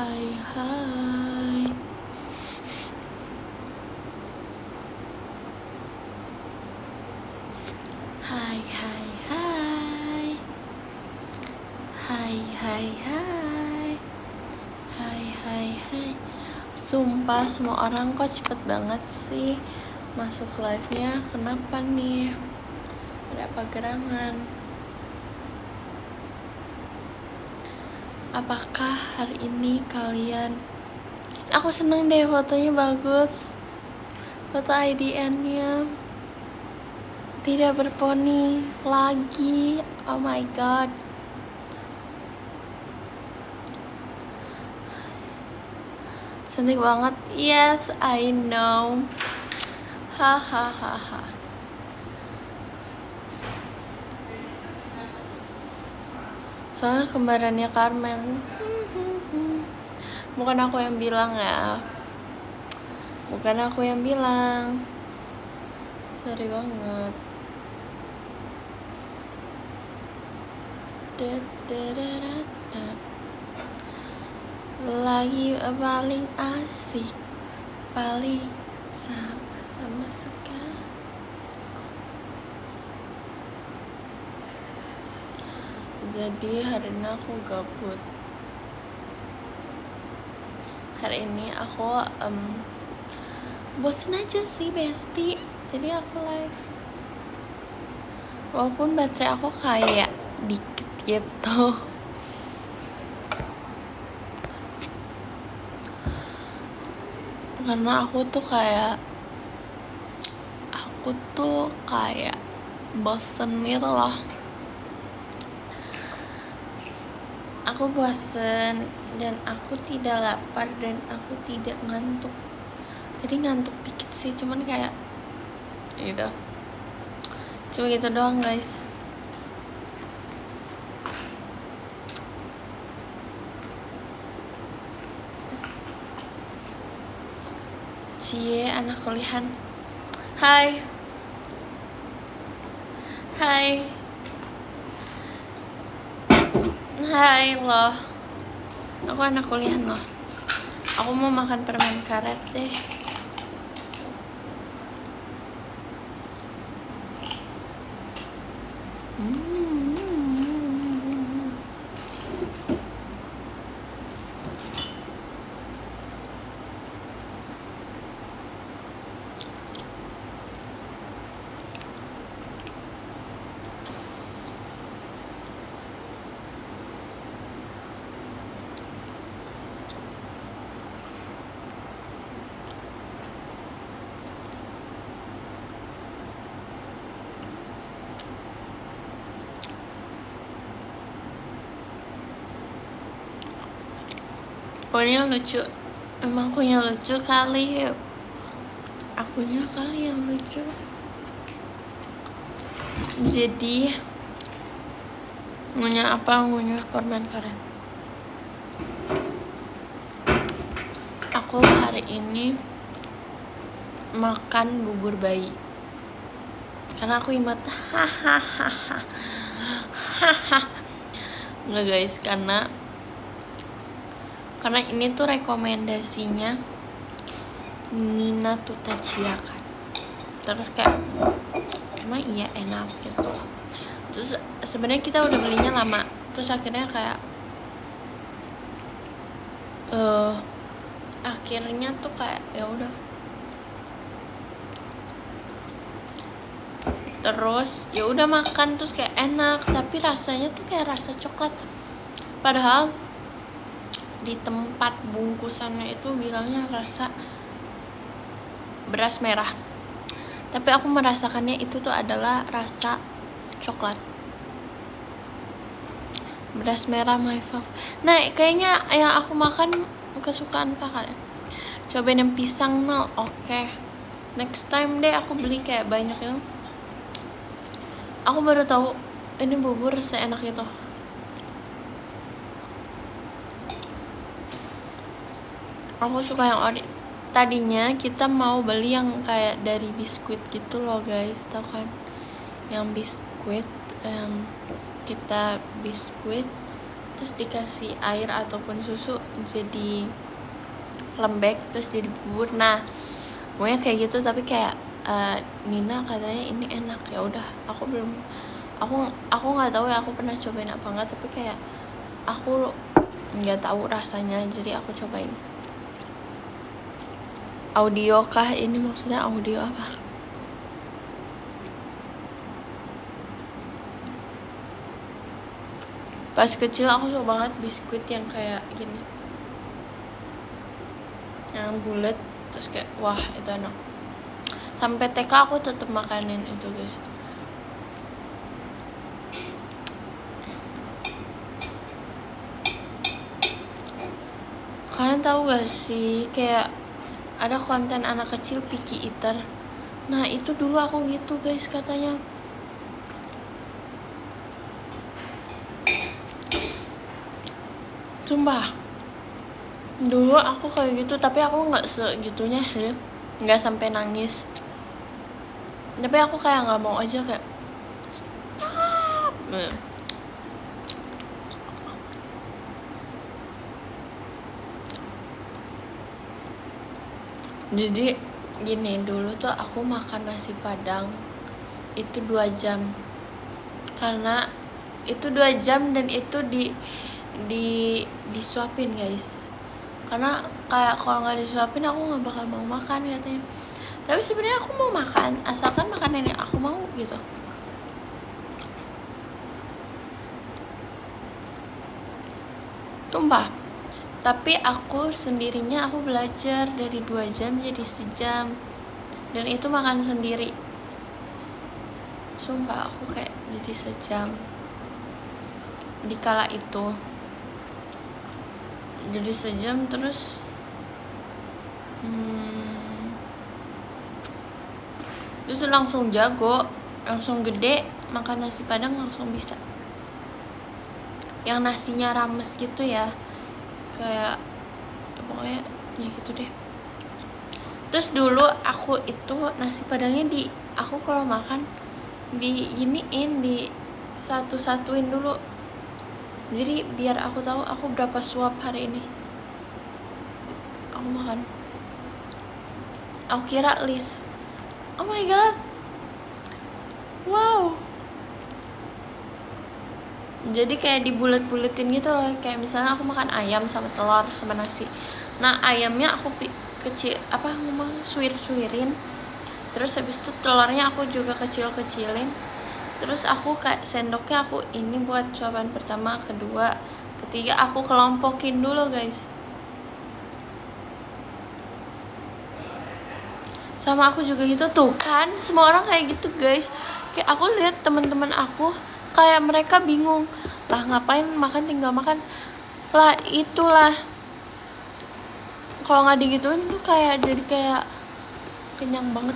Hai hai. Hai hai hai. Hai hai hai. Hai hai hai. Sumpah semua orang kok cepet banget sih masuk live-nya. Kenapa nih? Ada apa gerangan? Apakah hari ini kalian... Aku seneng deh, fotonya bagus. Foto IDN-nya tidak berponi lagi. Oh my god. Cantik banget. Yes, I know. Hahaha. Soalnya kembarannya Carmen. Bukan aku yang bilang ya. Bukan aku yang bilang. Sorry banget. Lagi paling asik, paling sama-sama suka. Jadi hari ini aku gabut. Hari ini aku bosen aja sih Besti. Jadi aku live. Walaupun baterai aku kayak dikit gitu. Karena aku tuh kayak bosen gitu loh. Aku bosen dan aku tidak lapar dan aku tidak ngantuk. Jadi ngantuk dikit sih, cuman kayak gitu. Cuma gitu doang guys. Cie, anak kuliahan. Hai. Hai. Hai loh. Aku anak kuliahan loh. Aku mau makan permen karet deh. Pokoknya lucu. Emang akunya lucu kali. Akunya kali yang lucu. Jadi ngunyah apa? Ngunyah permen karet. Aku hari ini makan bubur bayi. Karena aku imut. Nggak guys, karena ini tuh rekomendasinya Nina Tutachia kan. Terus kayak emang iya enak gitu. Terus sebenarnya kita udah belinya lama. Terus akhirnya kayak akhirnya tuh kayak ya udah. Terus ya udah makan, terus kayak enak, tapi rasanya tuh kayak rasa coklat. Padahal di tempat bungkusannya itu bilangnya rasa beras merah. Tapi aku merasakannya itu tuh adalah rasa coklat. Beras merah my fav. Nah, kayaknya yang aku makan kesukaan kakak ya. Cobain yang pisang nol. Oke. Next time deh aku beli kayak banyak itu. Aku baru tahu ini bubur seenak itu. Aku suka yang ori. Tadinya kita mau beli yang kayak dari biskuit gitu loh guys, tau kan? Yang biskuit kita biskuit terus dikasih air ataupun susu jadi lembek terus jadi bubur. Nah pokoknya kayak gitu, tapi kayak Nina katanya ini enak. Ya udah, aku nggak tahu ya aku pernah cobain apa enggak, tapi kayak aku nggak tahu rasanya, jadi aku cobain. Audio kah ini, maksudnya audio apa? Pas kecil aku suka banget biskuit yang kayak gini, yang bulat terus kayak wah itu enak. Sampai TK aku tetap makanin itu guys. Kalian tahu gak sih kayak ada konten anak kecil picky eater. Nah itu dulu aku gitu guys katanya. Sumpah dulu aku kayak gitu, tapi aku nggak segitunya ya, nggak sampai nangis, tapi aku kayak nggak mau aja, kayak stop. Jadi gini, dulu tuh aku makan nasi padang itu 2 jam, karena itu 2 jam dan itu disuapin guys, karena kayak kalau nggak disuapin aku nggak bakal mau makan katanya. Tapi sebenarnya aku mau makan asalkan makanan yang aku mau gitu. Sumpah. Tapi aku sendirinya aku belajar dari 2 jam jadi sejam, dan itu makan sendiri. Sumpah aku kayak jadi sejam di kala itu, jadi sejam terus terus langsung jago, langsung gede, makan nasi padang langsung bisa, yang nasinya rames gitu ya, kayak pokoknya ya gitu deh. Terus dulu aku itu nasi padangnya aku kalau makan diginiin, di satu-satuin dulu, jadi biar aku tahu aku berapa suap hari ini aku makan. Aku kira list, oh my god, wow. Jadi kayak dibulet-buletin gitu loh, kayak misalnya aku makan ayam sama telur sama nasi. Nah ayamnya aku suir-suirin, terus habis itu telurnya aku juga kecil-kecilin, terus aku kayak sendoknya aku ini buat suapan pertama, kedua, ketiga aku kelompokin dulu guys. Sama aku juga gitu tuh kan, semua orang kayak gitu guys. Kayak aku lihat teman-teman aku kayak mereka bingung lah, ngapain makan tinggal makan lah, itulah kalau nggak digituin tuh kayak jadi kayak kenyang banget.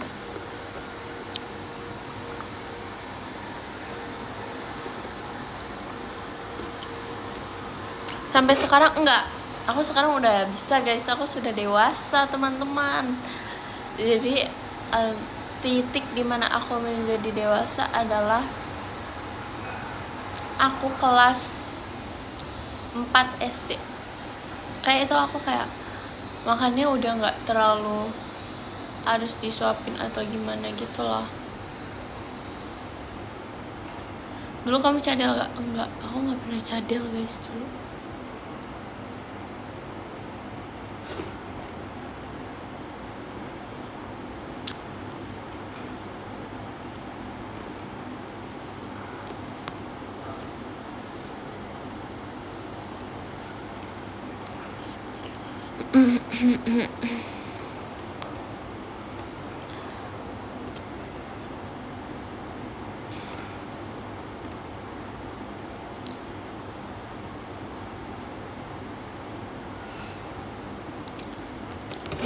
Sampai sekarang enggak, aku sekarang udah bisa guys, aku sudah dewasa teman-teman. Jadi titik dimana aku menjadi dewasa adalah aku kelas 4 SD. Kayak itu aku kayak makannya udah gak terlalu harus disuapin atau gimana gitu loh. Dulu kamu cadel gak? Enggak, aku gak pernah cadel guys dulu.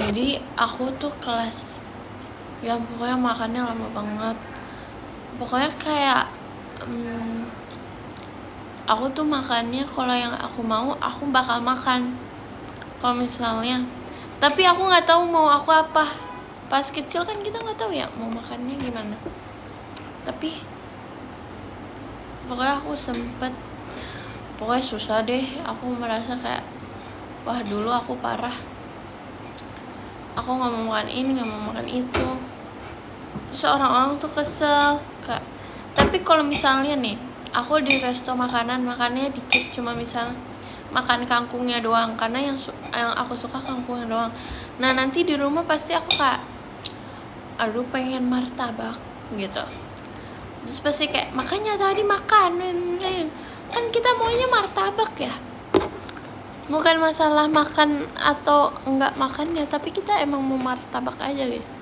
Jadi aku tuh kelas, ya pokoknya makannya lama banget. Pokoknya kayak aku tuh makannya kalau yang aku mau aku bakal makan kalau misalnya, tapi aku nggak tahu mau aku apa. Pas kecil kan kita nggak tahu ya mau makannya gimana. Tapi pokoknya aku sempet pokoknya susah deh. Aku merasa kayak wah dulu aku parah, aku nggak mau makan ini, nggak mau makan itu, terus orang-orang tuh kesel kayak. Tapi kalau misalnya nih aku di resto makanan makannya dikit, cuma misal makan kangkungnya doang, karena yang aku suka kangkungnya doang. Nah nanti di rumah pasti aku kayak aduh pengen martabak gitu, terus pasti kayak makanya tadi makan, kan kita maunya martabak ya, bukan masalah makan atau enggak makannya, tapi kita emang mau martabak aja guys.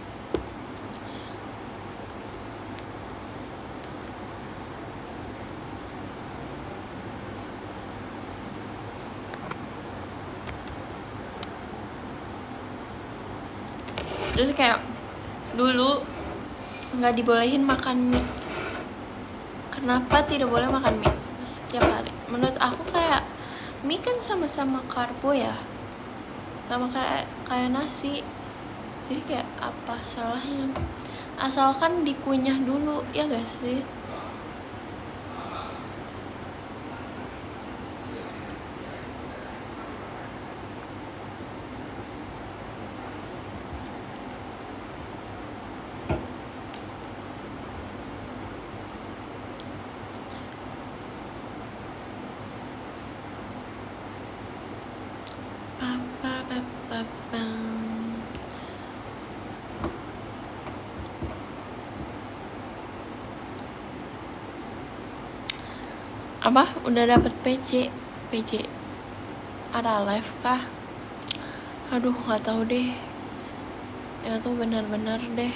Terus kayak dulu nggak dibolehin makan mie. Kenapa tidak boleh makan mie setiap hari? Menurut aku kayak mie kan sama-sama karbo ya, sama kayak nasi, jadi kayak apa salahnya, asalkan dikunyah dulu ya gak sih? Apa? Udah dapet PJ Ara live kah? Aduh nggak tahu deh. Ya tuh benar-benar deh.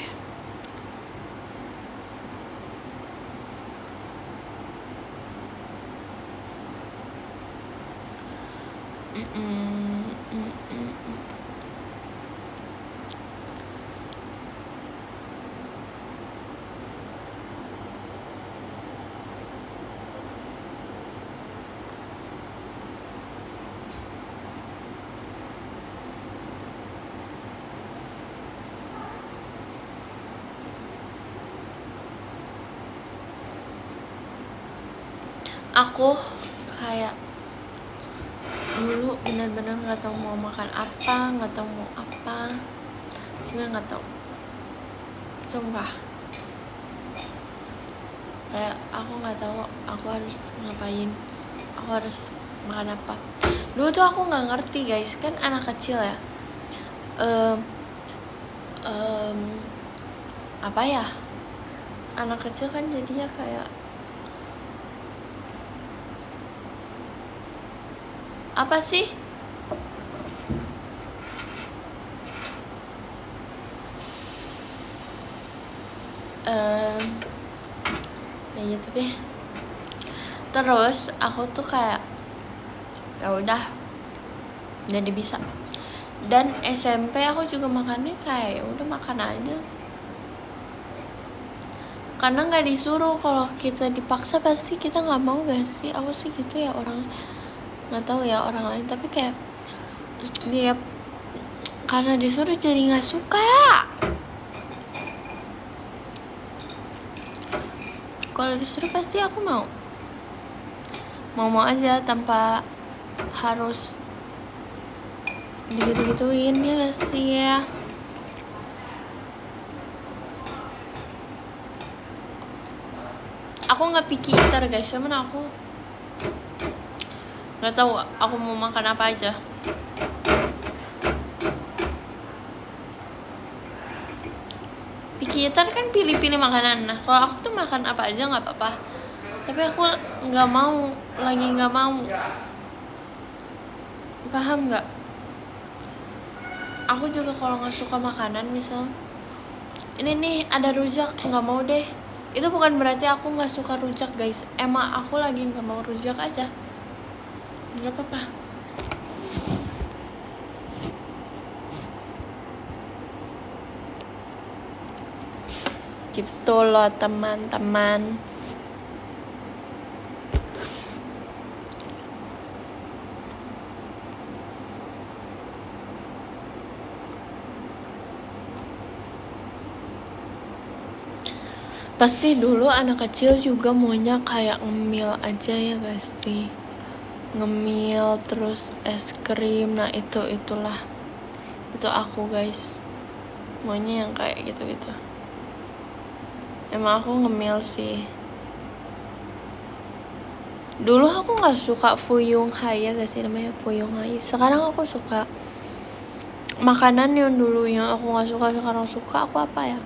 Aku kayak dulu benar-benar nggak tahu mau makan apa, nggak tahu mau apa, sebenarnya nggak tahu, sumpah. Kayak aku nggak tahu aku harus ngapain, aku harus makan apa. Dulu tuh aku nggak ngerti guys, kan anak kecil ya, apa ya, anak kecil kan jadinya kayak apa sih, ya gitu deh. Terus aku tuh kayak ya udah jadi bisa. Dan SMP aku juga makannya kayak ya udah makan aja, karena nggak disuruh. Kalau kita dipaksa pasti kita nggak mau gak sih? Aku sih gitu ya, orang nggak tahu ya orang lain, tapi kayak dia karena disuruh jadi nggak suka. Kalau disuruh pasti aku mau aja tanpa harus digitu-gituin ya gak sih ya. Aku nggak picky eater guys, cuman aku nggak tahu aku mau makan apa aja. Picky eater kan pilih-pilih makanan. Nah kalau aku tuh makan apa aja nggak apa-apa, tapi aku nggak mau, lagi nggak mau, paham nggak? Aku juga kalau nggak suka makanan, misal ini nih ada rujak, nggak mau deh. Itu bukan berarti aku nggak suka rujak guys, emang aku lagi nggak mau rujak aja, nggak apa-apa. Gitu loh teman-teman. Pasti dulu anak kecil juga maunya kayak ngemil aja ya gak sih? ngemil, terus es krim. Nah itulah itu aku guys, maunya yang kayak gitu. Emang aku ngemil sih. Dulu aku nggak suka Fuyung Hai, ya gak sih namanya Fuyung Hai. Sekarang aku suka. Makanan yang dulunya aku nggak suka sekarang suka, aku apa ya?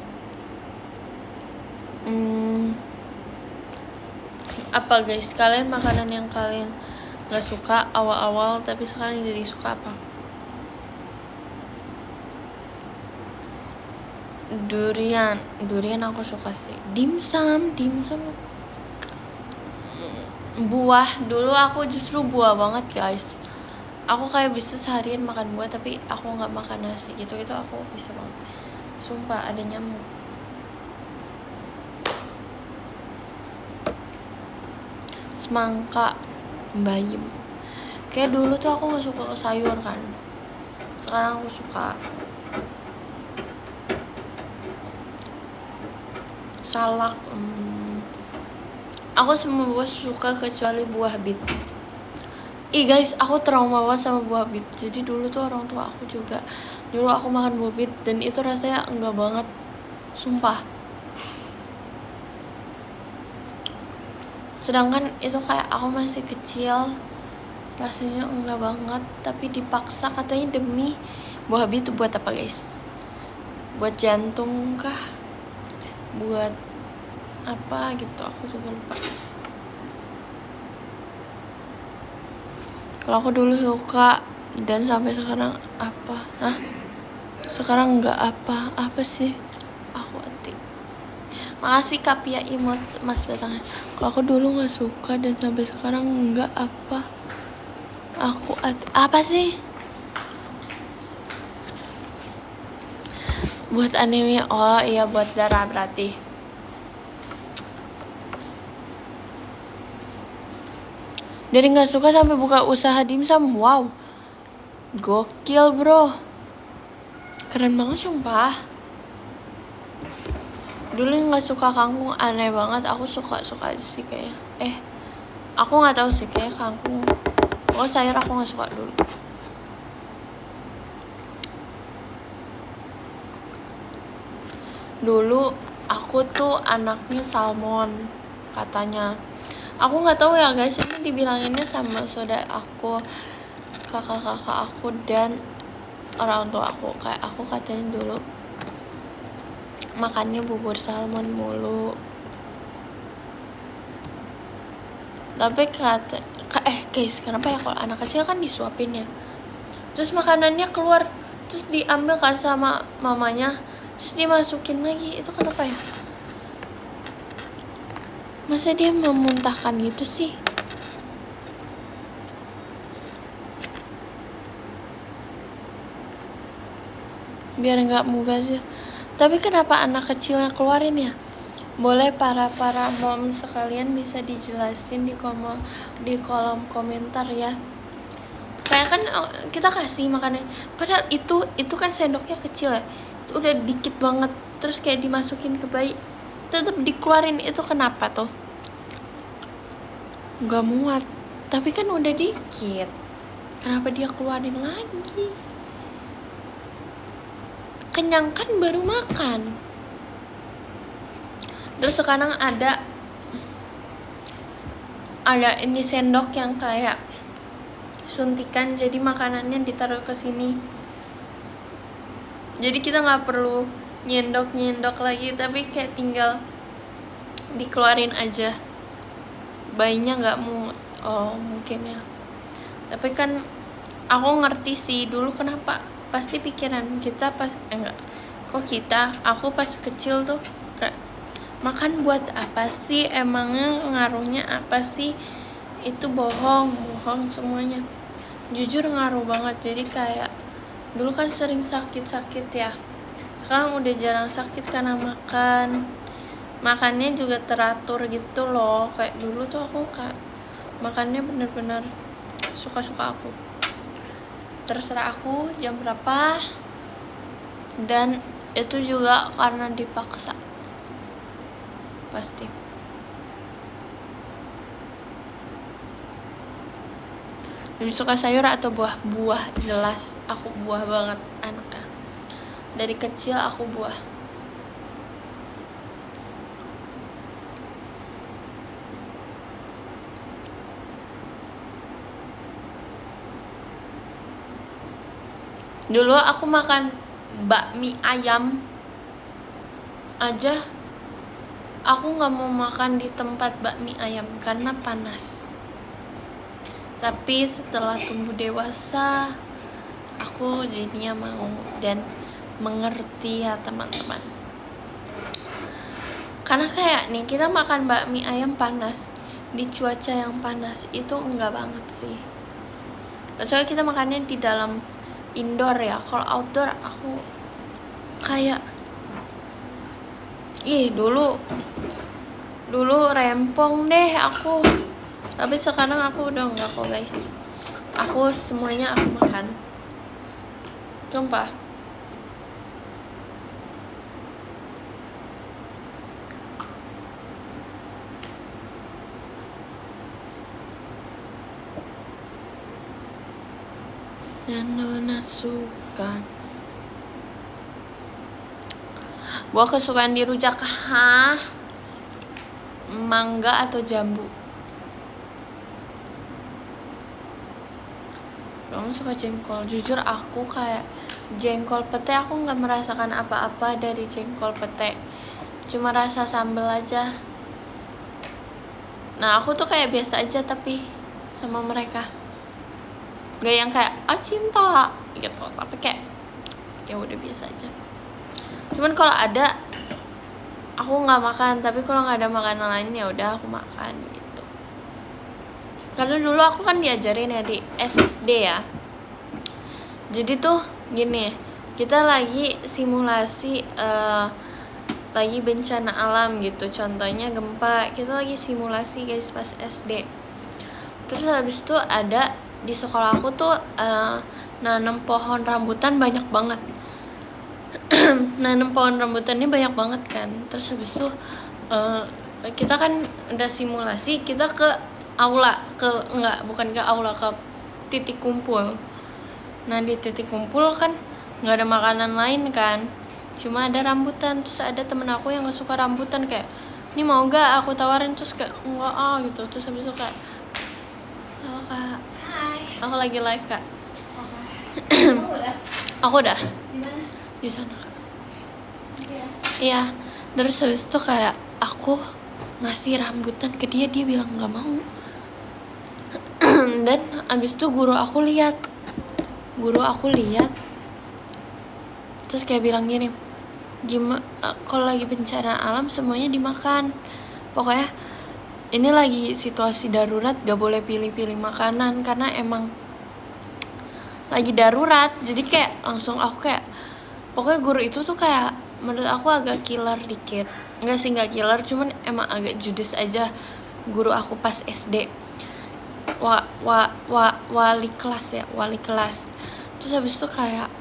Apa guys, kalian makanan yang kalian nggak suka awal-awal tapi sekarang jadi suka apa? Durian aku suka sih. Dimsum. Buah, dulu aku justru buah banget guys. Aku kayak bisa seharian makan buah, tapi aku nggak makan nasi gitu aku bisa banget. Sumpah ada nyamuk. Semangka, bayam. Kayak dulu tuh aku nggak suka sayur kan. Sekarang aku suka. Salak. Aku semua buah suka kecuali buah bit. Ih guys, aku trauma banget sama buah bit. Jadi dulu tuh orang tua aku juga nyuruh aku makan buah bit, dan itu rasanya enggak banget. Sumpah. Sedangkan itu kayak aku masih kecil, rasanya enggak banget, tapi dipaksa katanya demi buah bit. Itu buat apa guys? Buat jantung kah? Buat apa gitu, aku juga lupa. Kalau aku dulu suka, dan sampai sekarang apa? Sekarang enggak apa sih? Aku anti. Makasih Kapia Imot Mas Batangnya. Kalau aku dulu nggak suka dan sampai sekarang enggak apa? Aku apa sih? Buat anime. Oh iya, buat darah berarti. Dari nggak suka sampai buka usaha dimsum. Wow, gokil bro, keren banget sumpah. Dulu nggak suka kangkung, aneh banget. Aku suka aja sih kayak. Aku nggak tahu sih kayak kangkung. Oh sayur aku nggak suka dulu. Dulu aku tuh anaknya salmon katanya. Aku nggak tahu ya guys, ini dibilanginnya sama saudara aku, kakak aku, dan orang tua aku. Kayak aku katanya dulu makannya bubur salmon mulu. Tapi guys, kenapa ya kalau anak kecil kan disuapin ya, terus makanannya keluar, terus diambil kan sama mamanya, terus dimasukin lagi. Itu kenapa ya? Masa dia memuntahkan gitu sih? Biar nggak mubazir. Tapi kenapa anak kecilnya keluarin ya? Boleh para mom sekalian bisa dijelasin di kolom komentar ya. Kayak kan kita kasih makannya, padahal itu kan sendoknya kecil ya, itu udah dikit banget, terus kayak dimasukin ke bayi tetap dikeluarin. Itu kenapa tuh? Nggak muat, tapi kan udah dikit, kenapa dia keluarin lagi? Kenyang kan baru makan. Terus sekarang ada ini sendok yang kayak suntikan, jadi makanannya ditaruh ke sini, jadi kita nggak perlu nyendok lagi, tapi kayak tinggal dikeluarin aja, bayinya nggak muat. Oh mungkin ya, tapi kan aku ngerti sih dulu kenapa. Pasti pikiran kita aku pas kecil tuh kayak, makan buat apa sih, emangnya ngaruhnya apa sih? Itu bohong semuanya. Jujur ngaruh banget. Jadi kayak dulu kan sering sakit ya, sekarang udah jarang sakit karena makannya juga teratur gitu loh. Kayak dulu tuh aku makannya bener-bener suka aku, terserah aku jam berapa, dan itu juga karena dipaksa pasti. Lebih suka sayur atau buah? Buah, jelas. Aku buah banget anaknya. Dari kecil aku buah. Dulu aku makan bakmi ayam aja, aku nggak mau makan di tempat bakmi ayam karena panas. Tapi setelah tumbuh dewasa, aku jadinya mau dan mengerti ya teman-teman. Karena kayak nih, kita makan bakmi ayam panas di cuaca yang panas itu enggak banget sih. Kecuali kita makannya di dalam indoor ya. Kalau outdoor aku kayak dulu rempong deh aku. Tapi sekarang aku udah enggak kok guys. Aku semuanya aku makan. Sumpah. Yang mana suka. Buah kesukaan di rujak, hah? Mangga atau jambu? Kamu suka jengkol? Jujur aku kayak jengkol pete aku nggak merasakan apa-apa dari jengkol pete, cuma rasa sambal aja. Nah aku tuh kayak biasa aja tapi sama mereka, nggak yang kayak cinta gitu, tapi kayak ya udah biasa aja. Cuman kalau ada aku nggak makan, tapi kalau nggak ada makanan lain ya udah aku makan gitu. Karena dulu aku kan diajarin ya di SD ya. Jadi tuh gini, kita lagi simulasi lagi bencana alam gitu. Contohnya gempa, kita lagi simulasi guys pas SD. Terus habis itu ada di sekolah aku tuh nanam pohon rambutan banyak banget. Nanam pohon rambutannya banyak banget kan. Terus habis itu kita kan udah simulasi, kita ke aula, bukan ke aula, ke titik kumpul. Nah di titik kumpul kan nggak ada makanan lain kan, cuma ada rambutan. Terus ada temen aku yang nggak suka rambutan, kayak ini mau gak aku tawarin, terus kayak enggak gitu. Terus habis itu kayak, halo kak, Hai. aku lagi live kak. Aku udah di sana kak. Iya. Terus habis itu kayak aku ngasih rambutan ke dia bilang nggak mau. Dan abis itu guru aku lihat, terus kayak bilang gini, gimana kalau lagi bencana alam semuanya dimakan, pokoknya ini lagi situasi darurat, gak boleh pilih-pilih makanan karena emang lagi darurat. Jadi kayak langsung aku kayak, pokoknya guru itu tuh kayak menurut aku agak killer dikit. Enggak sih, gak killer, cuman emang agak judes aja guru aku pas SD. Wali kelas. Terus habis itu kayak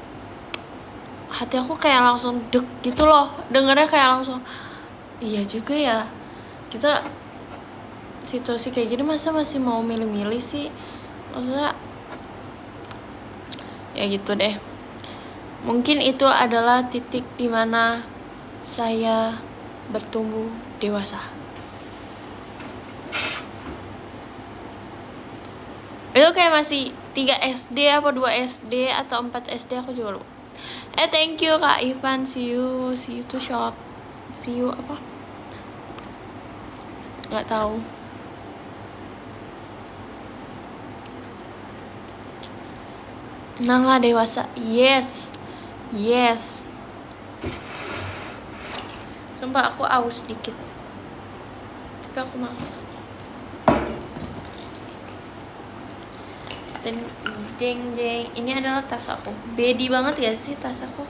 hati aku kayak langsung deg gitu loh, dengarnya kayak langsung iya juga ya, kita situasi kayak gini masa masih mau milih-milih sih. Maksudnya ya gitu deh. Mungkin itu adalah titik dimana saya bertumbuh dewasa. Itu kayak masih 3 SD apa 2 SD atau 4 SD aku juga lupa. Thank you Kak Ivan, see you to shot, see you apa? Nggak tahu. Nangla dewasa, yes. Sumpah aku aus dikit, tapi aku maus. Dan jeng, ini adalah tas aku. Bedi banget ya sih tas aku.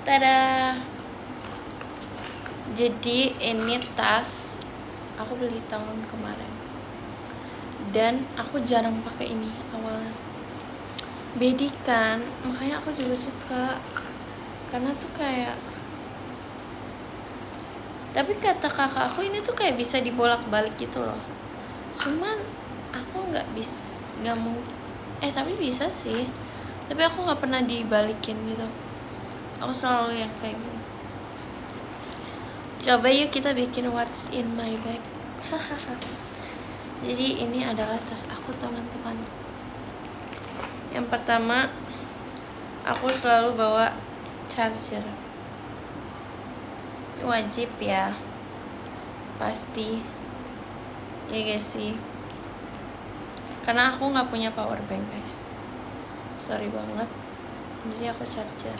Tada. Jadi ini tas aku beli tahun kemarin, dan aku jarang pakai ini awalnya. Bedi kan, makanya aku juga suka, karena tuh kayak, tapi kata kakak aku ini tuh kayak bisa dibolak-balik gitu loh. Cuman aku nggak mau, tapi bisa sih, tapi aku nggak pernah dibalikin gitu. Aku selalu yang kayak gini. Coba yuk kita bikin what's in my bag. Jadi ini adalah tas aku, teman-teman. Yang pertama, aku selalu bawa charger. Ini wajib ya, pasti ya guys sih, karena aku nggak punya power bank guys, sorry banget. Jadi aku charger.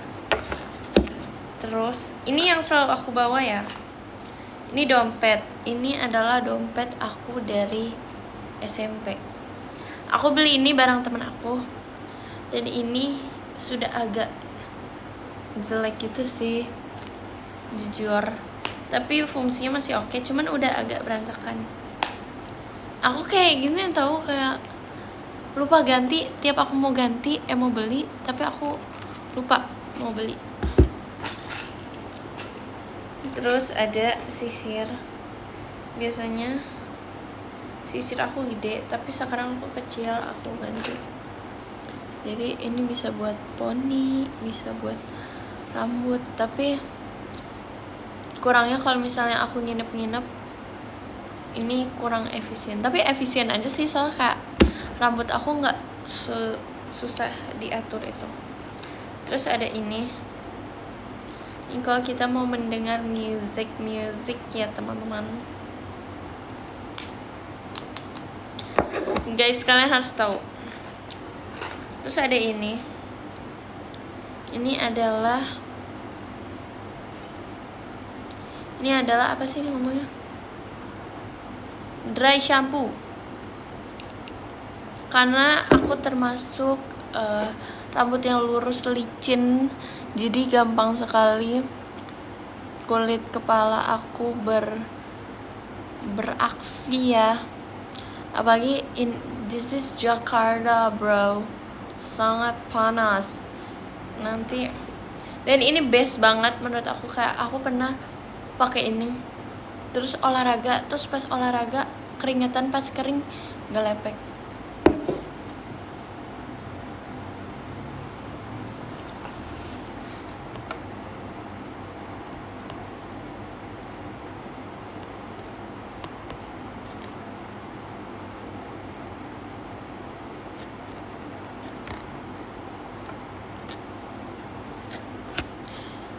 Terus ini yang selalu aku bawa ya, ini dompet. Ini adalah dompet aku dari SMP. Aku beli ini bareng teman aku, dan ini sudah agak jelek gitu sih, jujur. Tapi fungsinya masih oke, cuman udah agak berantakan. Aku kayak gini tahu, kayak lupa ganti. Tiap aku mau ganti, mau beli, tapi aku lupa mau beli. Terus ada sisir. Biasanya sisir aku gede, tapi sekarang aku kecil, aku ganti. Jadi ini bisa buat poni, bisa buat rambut. Tapi kurangnya kalau misalnya aku nginep-nginep, ini kurang efisien. Tapi efisien aja sih, soalnya kayak rambut aku nggak susah diatur itu. Terus ada ini kalau kita mau mendengar music ya teman-teman. Guys, kalian harus tahu. Terus ada ini adalah apa sih ini ngomongnya? Dry shampoo. Karena aku termasuk rambut yang lurus licin, jadi gampang sekali kulit kepala aku beraksi ya. Apalagi this is Jakarta bro, sangat panas nanti. Dan ini best banget menurut aku, kayak aku pernah pakai ini terus olahraga, terus pas olahraga keringetan, pas kering gak lepek.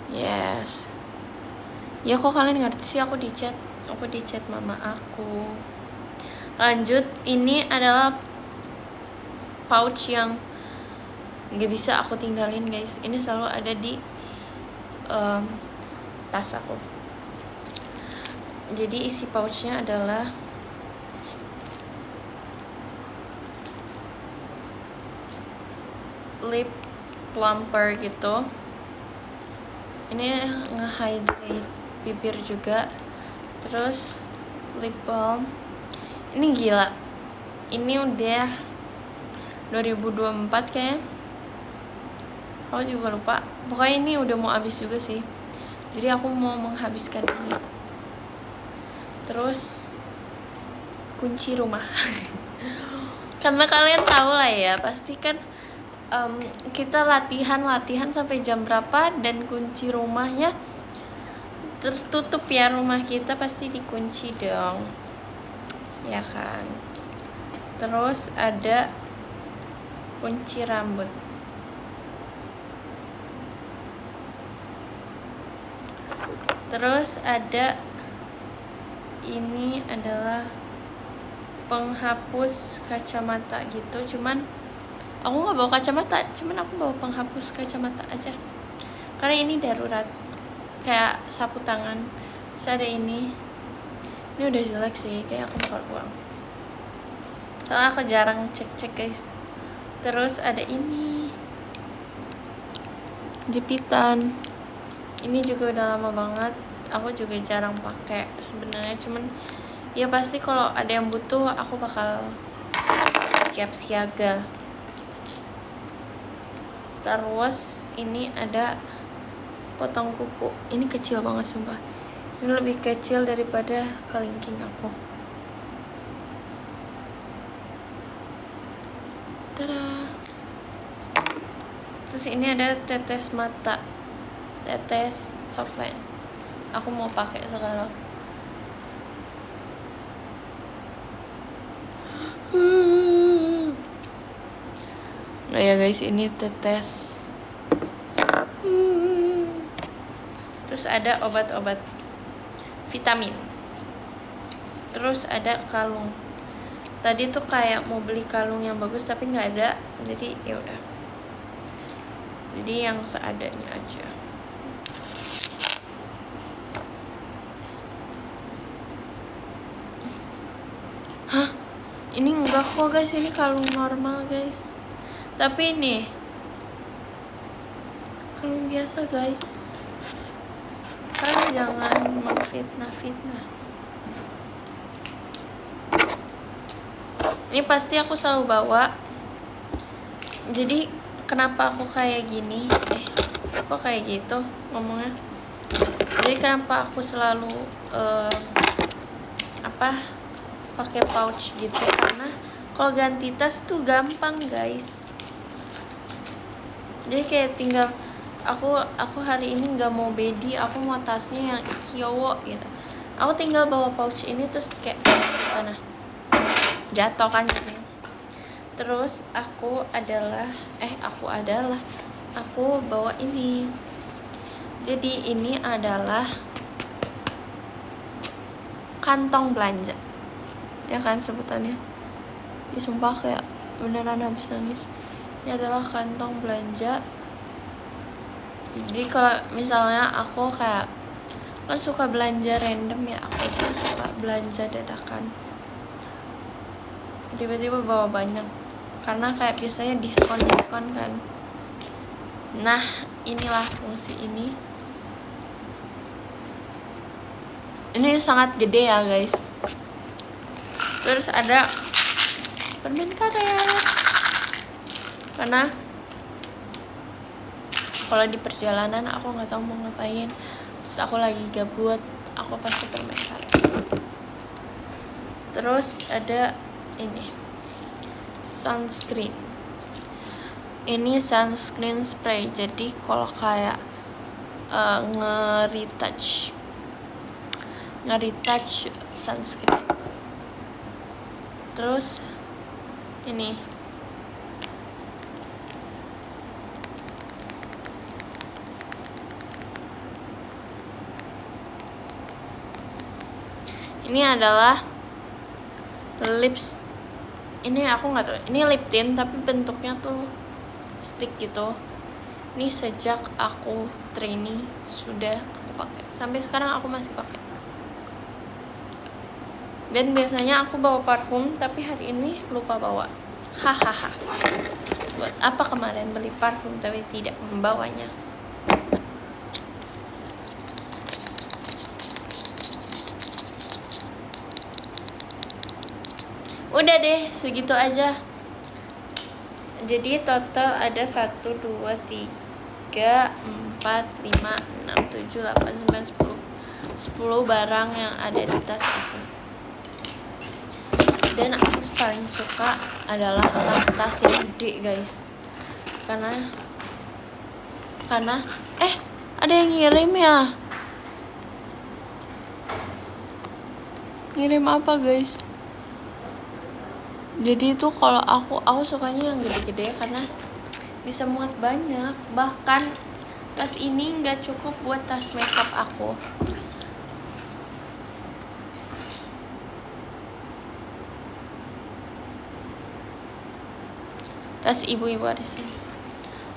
Yes. Ya kok kalian ngerti sih, aku di chat mama aku. Lanjut, ini adalah pouch yang gak bisa aku tinggalin guys. Ini selalu ada di tas aku. Jadi isi pouchnya adalah lip plumper gitu. Ini nge-hydrate bibir juga. Terus lip balm. Ini gila, ini udah 2024 kayaknya, aku juga lupa. Pokoknya ini udah mau habis juga sih, jadi aku mau menghabiskan ini. Terus kunci rumah. Karena kalian tahu lah ya, pasti kan kita latihan sampai jam berapa, dan kunci rumahnya tertutup ya. Rumah kita pasti dikunci dong, ya kan. Terus ada kunci rambut. Terus ada ini adalah penghapus kacamata gitu, cuman aku nggak bawa kacamata, cuman aku bawa penghapus kacamata aja karena ini darurat, kayak sapu tangan. Terus ada ini udah jelek sih, kayak aku bakal buang, soalnya aku jarang cek guys. Terus ada ini jepitan, ini juga udah lama banget, aku juga jarang pakai sebenarnya, cuman ya pasti kalau ada yang butuh aku bakal siap siaga. Terus ini ada potong kuku, ini kecil banget sumpah, ini lebih kecil daripada kelingking aku. Terus ini ada tetes mata, tetes softline. Aku mau pakai sekarang. Nah ya guys, ini tetes. Terus ada obat-obat vitamin. Terus ada kalung. Tadi tuh kayak mau beli kalung yang bagus tapi nggak ada, jadi ya udah. Jadi yang seadanya aja. Hah? Ini enggak kok guys, ini kalung normal guys. Tapi ini kalung biasa guys. Kalian jangan memfitnah-fitnah. Ini pasti aku selalu bawa. Jadi kenapa aku kayak gini? Kok kayak gitu ngomongnya? Jadi kenapa aku selalu pakai pouch gitu? Karena kalau ganti tas tuh gampang guys. Jadi kayak tinggal aku hari ini nggak mau bedi, aku mau tasnya yang Kyowo gitu. Aku tinggal bawa pouch ini terus kayak ke sana. Jatuh kan jadinya. Terus aku bawa ini. Jadi ini adalah kantong belanja, ya kan sebutannya. Ya sumpah kayak beneran habis nangis. Ini adalah kantong belanja. Jadi kalau misalnya aku kayak kan suka belanja random ya, aku tuh suka belanja dadakan. Tiba-tiba bawa banyak karena kayak biasanya diskon kan. Nah inilah fungsi ini sangat gede ya guys. Terus ada permen karet, karena kalau di perjalanan aku nggak tahu mau ngapain, terus aku lagi gabut, aku pasti permen karet. Terus ada ini sunscreen. Ini sunscreen spray. Jadi kalau kayak nge-retouch sunscreen. Terus ini adalah lips. Ini aku nggak tahu, ini lip tint tapi bentuknya tuh stick gitu. Ini sejak aku trainee sudah aku pakai, sampai sekarang aku masih pakai. Dan biasanya aku bawa parfum, tapi hari ini lupa bawa. Hahaha. Buat apa kemarin beli parfum tapi tidak membawanya? Udah deh, segitu aja. Jadi total ada 1, 2, 3, 4, 5, 6, 7, 8, 9, 10 barang yang ada di tas aku. Dan aku paling suka adalah tas-tas yang gede guys. Karena ada yang ngirim ya. Ngirim apa guys? Jadi itu kalau aku sukanya yang gede-gede karena bisa muat banyak. Bahkan tas ini nggak cukup buat tas makeup aku. Tas ibu-ibu ada sini.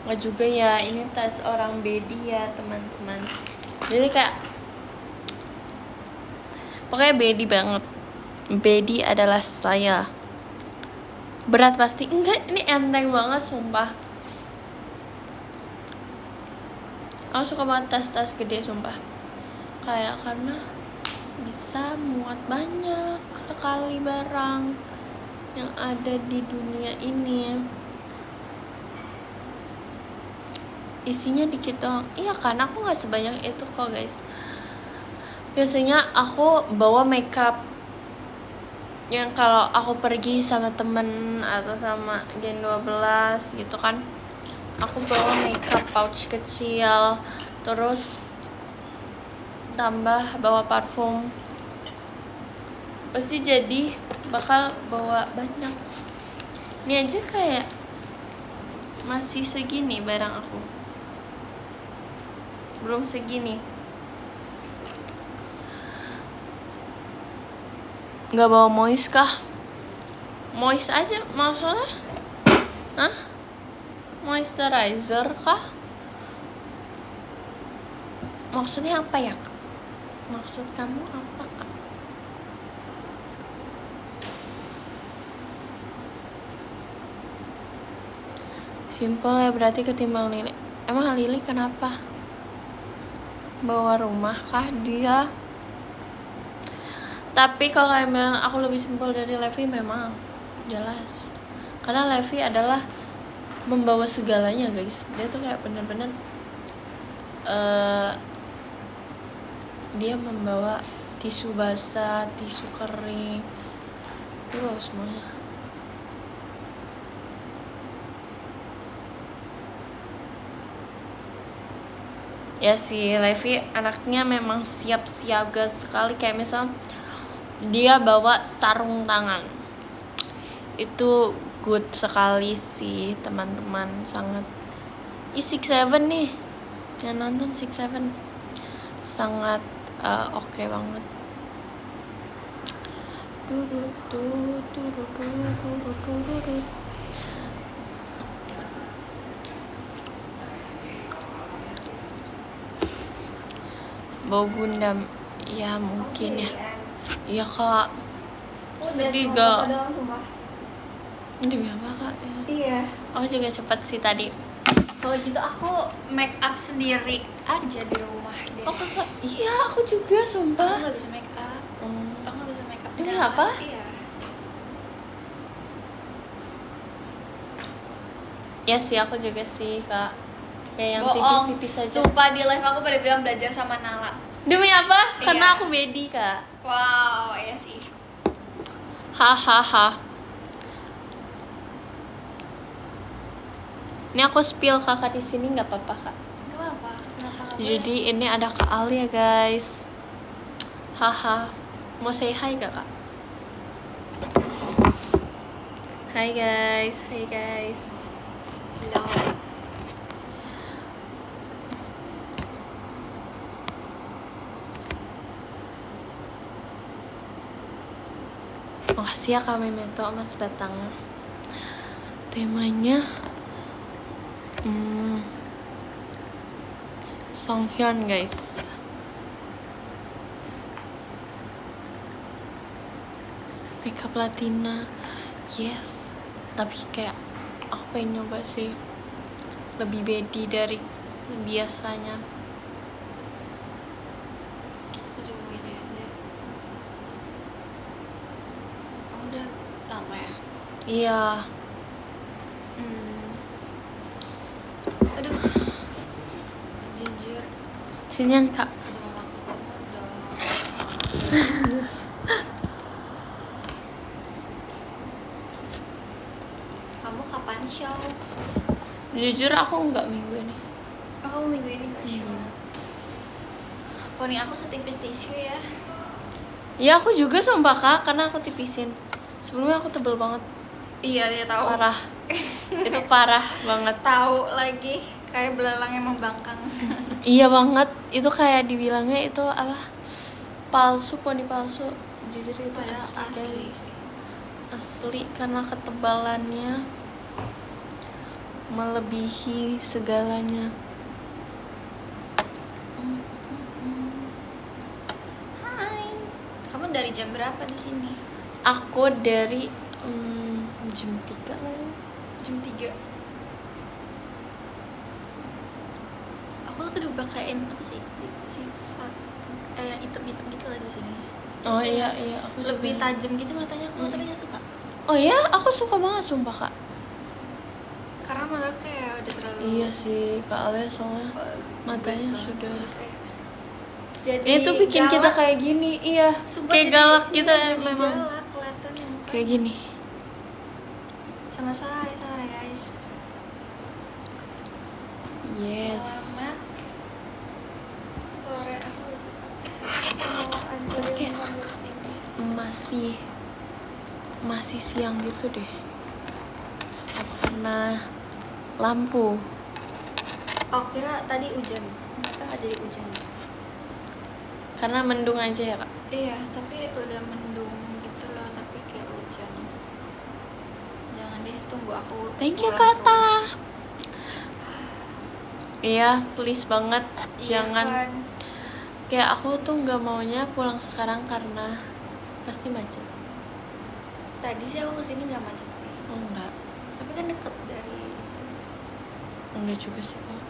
Nggak juga ya, ini tas orang bedi ya teman-teman. Jadi kayak pokoknya bedi banget. Bedi adalah saya. Berat pasti enggak, ini enteng banget sumpah. Aku suka banget tas-tas gede sumpah. Kayak karena bisa muat banyak sekali barang yang ada di dunia ini. Isinya dikit doang. Iya kan, aku nggak sebanyak itu kok guys. Biasanya aku bawa makeup yang kalau aku pergi sama temen atau sama Gen 12 gitu kan, aku bawa makeup pouch kecil, terus tambah bawa parfum. Pasti jadi bakal bawa banyak. Ini aja kayak masih segini barang aku, belum segini. Nggak bawa moist kah? Moist aja maksudnya? Hah? Moisturizer kah? Maksudnya apa ya, Kak? Maksud kamu apa, Kak? Simple ya berarti ketimbang Lili. Emang Lili kenapa? Bawa rumah kah dia? Tapi kalau emang aku lebih simpel dari Levi memang jelas. Karena Levi adalah membawa segalanya guys. Dia tuh kayak bener-bener dia membawa tisu basah, tisu kering, dia bawa semuanya. Ya si Levi anaknya memang siap siaga sekali, kayak misal dia bawa sarung tangan. Itu good sekali sih teman-teman, sangat. 6-7 nih yang nonton 6-7 sangat oke banget. Bau Gundam ya mungkin ya. Iya Kak, sedih gak? Demi apa Kak? Iya. Aku juga cepet sih tadi. Kalau gitu aku make up sendiri aja di rumah deh. Oh Kakak, iya aku juga sumpah. Aku nggak bisa make up. Aku nggak bisa make up. Demi apa? Iya. Ya sih aku juga sih Kak. Kayak yang Boong. tipis-tipis aja. Sumpah di live aku pada bilang belajar sama Nala. Demi apa? Iya. Karena aku bedi Kak. Wow, iya sih. Hahaha. Ini aku spill Kakak di sini nggak apa-apa Kak. Gak apa-apa. Kenapa nggak boleh? Jadi ini ada Kak Ali ya guys. Haha. Mau say hi gak Kak? Hai guys, hai guys. Hello. Makasih ya Kak Memeto Mas Batang. Temanya Songhyun guys. Makeup Latina. Yes. Tapi kayak aku pengen nyoba sih lebih bedi dari biasanya. Aku juga mau ide deh. Oh, udah lama ya? Iya. Aduh. Jujur. Sinian Kak. Ada mamaku komodo. Kamu kapan show? Jujur aku nggak minggu ini. Oh, kamu minggu ini nggak show? Poni aku setipis tisu ya. Ya aku juga sumpah Kak, karena aku tipisin. Sebelumnya aku tebel banget. Iya, dia tahu. Parah. Itu parah banget. Tahu lagi kayak belalang yang membangkang. Iya banget. Itu kayak dibilangnya itu apa? Palsu, poni palsu. Jujur itu Padahal asli. guys. Asli karena ketebalannya melebihi segalanya. Hai. Kamu dari jam berapa di sini? Aku dari jam 3 lah ya. Jam 3. Aku tuh udah pakaiin apa sih sifat yang hitam-hitam gitu lah di sini. Oh iya aku Lebih juga. tajam gitu matanya aku tapi gak suka. Oh ya, aku suka banget sumpah Kak. Karena mata kayak udah terlalu. Iya sih, Kak Alia soalnya matanya banget. sudah. Jadi Ini tuh bikin kita kayak gini, iya. Sumpah Kayak jadi- galak iya, kita jadi memang. galak kelihatan mukanya. Kayak gini. Sama Sari guys. Yes. Selamat sore. Aku gak suka mau anjurin Oke. rambut ini. Masih siang gitu deh. Apa karena lampu? Oh, kira tadi hujan. Ternyata gak jadi hujan. Karena mendung aja ya kak. Iya, tapi udah mendung gitu loh, tapi kayak hujan. Jangan deh, tunggu aku. Thank you pulang Kata. Iya, please banget. Iya Jangan. kan? Kayak aku tuh nggak maunya pulang sekarang karena pasti macet. Tadi sih aku kesini nggak macet sih. Oh enggak. Tapi kan deket dari itu. Enggak juga sih kak.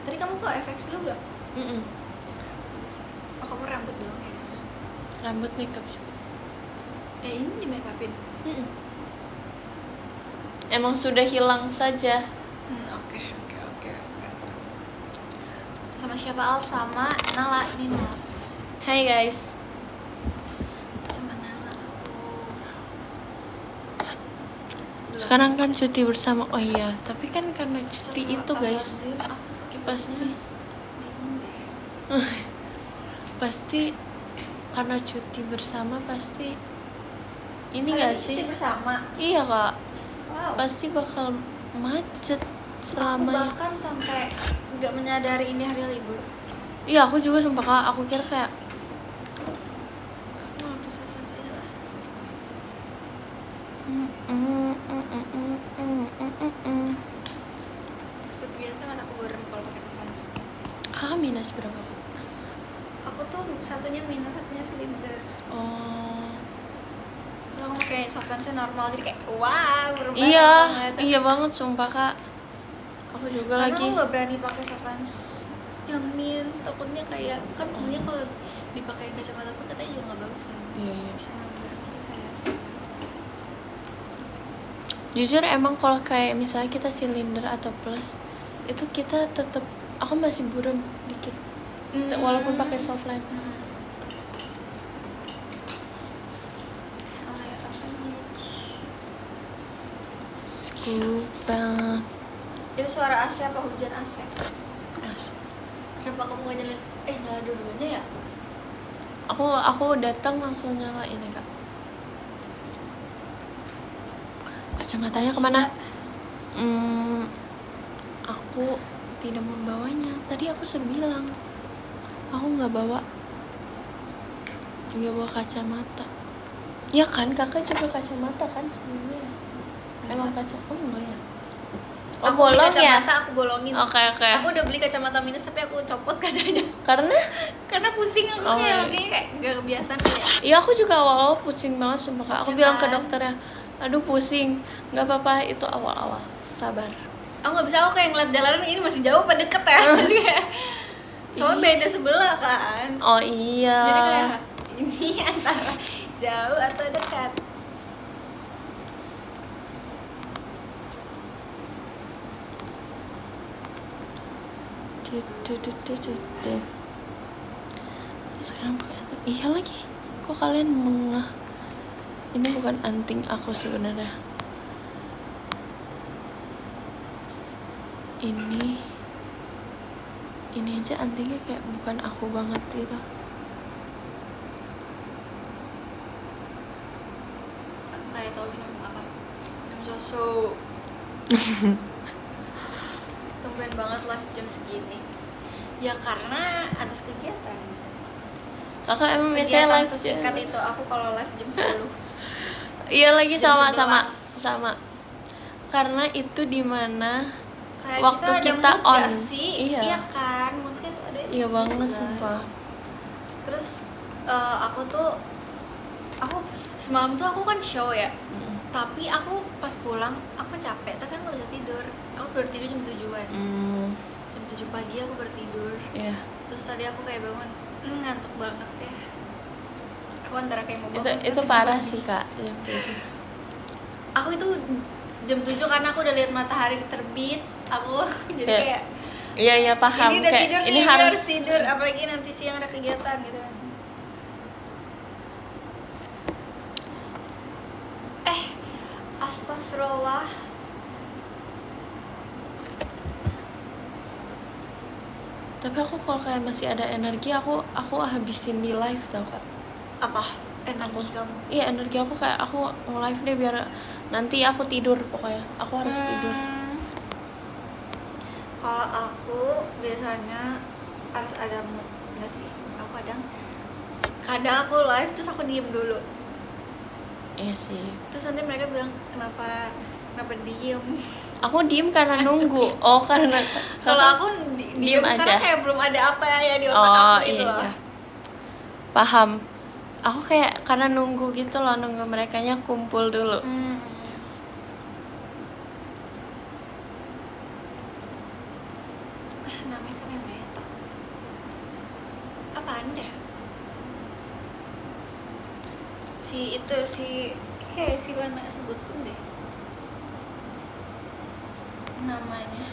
Tadi kamu ke FX lu nggak? Mm-mm. Ya kan aku juga sih. Oh, kamu rambut doang ya di sana? Rambut makeup juga. Ini di make upin. Mm-mm. Emang sudah hilang saja. Oke. Sama siapa Al? Sama Nala. Ini Nala. Hai guys. Sama Nala aku. Sekarang kan cuti bersama. Oh iya, tapi kan karena cuti itu guys, Aku pasti bingung deh. pasti karena cuti bersama pasti ini Kalian gak sih? cuti bersama. Iya kak, Wow. pasti bakal macet Aku selamanya. bahkan sampai nggak menyadari ini hari libur. Iya aku juga sumpah kak, aku kira kayak Aku hapus Avans aja lah. Seperti biasa mataku burem kalau pakai Avans. Kakak minus berapa? Aku tuh satunya minus, satunya silinder. Oh Terus aku pakai Avansnya normal, jadi kayak wah berubah. iya banget sumpah kak. Aku juga Karena lagi aku nggak berani pakai Avans yang minus, takutnya kayak kan sebenarnya kalau dipakai kacamata pun katanya juga nggak bagus kan. Iya. Bisa nambah, jadi kayak Jujur emang kalau kayak misalnya kita silinder atau plus itu kita tetap, aku masih buram dikit walaupun pakai soft light. kayak apa nih? Scuba. Itu suara AC apa hujan AC? Asik. Kenapa kamu gak nyalain? Nyala dua-duanya ya? Aku datang langsung nyalain ya kak. Kacamatanya kemana? Aku tidak membawanya. Tadi aku sudah bilang aku nggak bawa kacamata. Ya kan kakak juga kacamata kan sebelumnya ya? Emang oh enggak ya? Oh Aku beli bolong ya? kacamata, aku bolongin. Oke. Aku udah beli kacamata minus tapi aku copot kacanya. Karena pusing aku Oh, kayak iya. kayak gak kebiasaan kayak. iya aku juga awal-awal pusing banget sumpah kak. Aku Ya bilang ke kan? dokternya, aduh pusing, nggak apa-apa itu awal-awal, sabar. Aku nggak bisa, aku kayak ngeliat jalanan ini masih jauh apa deket ya. Terus kayak soalnya beda sebelah kan. Oh iya. Jadi kayak ini antara jauh atau dekat. Sekarang pakai anting. Iya lagi. Kok kalian mengah? Ini bukan anting aku sebenarnya. Ini aja antingnya kayak bukan aku banget gitu. Aku kayak tau minum apa? Minum susu. Tumben banget live jam segini. Ya karena habis kegiatan. Kakak emang biasanya Kegiatan live sesingkat itu aku kalau live jam 10. Iya lagi Jam sama. Karena itu dimana Kayak waktu kita ada mood on. gak sih? Iya. Iya kan, moodnya tuh ada. Iya banget jelas. sumpah. Terus aku semalam tuh aku kan show ya. Tapi aku pas pulang aku capek, tapi aku nggak bisa tidur. Aku baru tidur jam 7-an. Jam 7 pagi aku baru tidur. Iya. Terus tadi aku kayak bangun, ngantuk banget ya. Aku antara kayak mau bangun. Itu parah sih kak jam 7. Aku itu jam 7 karena aku udah lihat matahari terbit. Aku jadi kayak Iya paham. ini udah kayak tidur ini nih, harus tidur. Apalagi nanti siang ada kegiatan gitu kan. Astagfirullah. Tapi aku kalau kayak masih ada energi, aku habisin di live tau kak. Apa energi kamu? Iya, energi aku kayak aku nge-live deh biar nanti aku tidur pokoknya. Aku harus tidur. Kalau aku biasanya harus ada mood, enggak sih? Aku kadang aku live terus aku diem dulu. Iya sih. Terus nanti mereka bilang kenapa diem? Aku diem karena nunggu. Oh, karena Kalau aku diem aja. karena kayak belum ada apa ya di otak aku gitu loh. Iya. Paham. Aku kayak karena nunggu gitu loh, nunggu merekanya kumpul dulu. Namanya kan Meto. Apaan dah? Kayak si Lana sebutin deh namanya.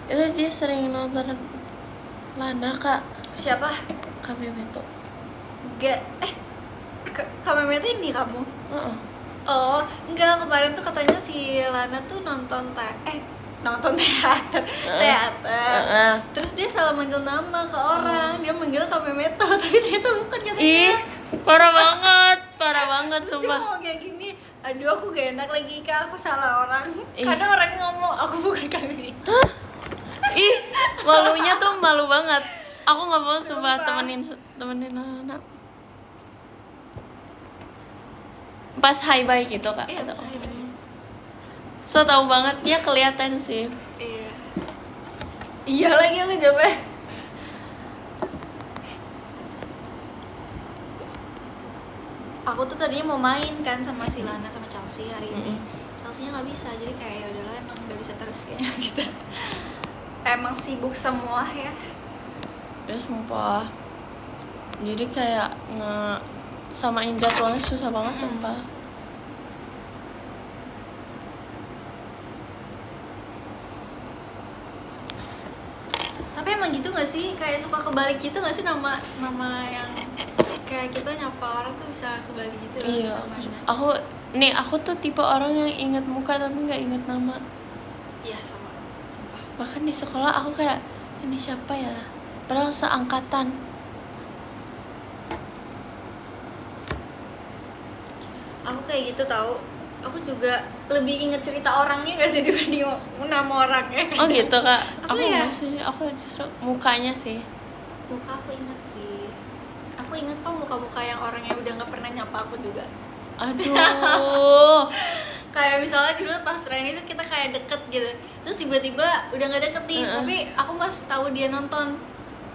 Itu dia sering nonton Lana kak. Siapa? Kak Memeto. Kamu Meto ini kamu? Oh, enggak, kemarin tuh katanya si Lana tuh nonton teater. Terus dia salah manggil nama ke orang. Dia manggil Kamemeto, tapi ternyata bukan katanya. Ih, parah banget Terus sumpah. dia ngomong kayak gini, aduh aku gak enak lagi kak, aku salah orang. Ih. Karena orangnya ngomong aku bukan Kamemeto. Ih, malunya tuh malu banget. Aku nggak mau sumpah temenin anak. Pas hi bye gitu kak. Iya, Atau- saya banget. So tau banget dia kelihatan sih. Iya. Iya lagi aku jawabnya. Aku tuh tadinya mau main kan sama si Lana sama Chelsea hari ini. Chelsea-nya nggak bisa, jadi kayak ya udahlah emang nggak bisa terus kayaknya kita. Emang sibuk semua ya. Ya sumpah. Jadi kayak samain jadwalnya susah banget sumpah. Tapi emang gitu nggak sih, kayak suka kebalik gitu nggak sih nama yang kayak kita nyapa orang tuh bisa kebalik gitu loh Iya. namanya. Aku tuh tipe orang yang inget muka tapi nggak inget nama. Iya sama, sumpah. Bahkan di sekolah aku kayak ini siapa ya? Padahal seangkatan. Aku kayak gitu tahu. Aku juga lebih inget cerita orangnya nggak sih dibanding nama orangnya. Oh gitu kak. Aku ya? Aku justru mukanya sih. Muka aku inget sih. Aku inget kok muka-muka yang orangnya udah nggak pernah nyapa aku juga. Aduh. Kayak misalnya dulu pas tren itu kita kayak deket gitu, terus tiba-tiba udah nggak deket nih, tapi aku masih tahu dia nonton.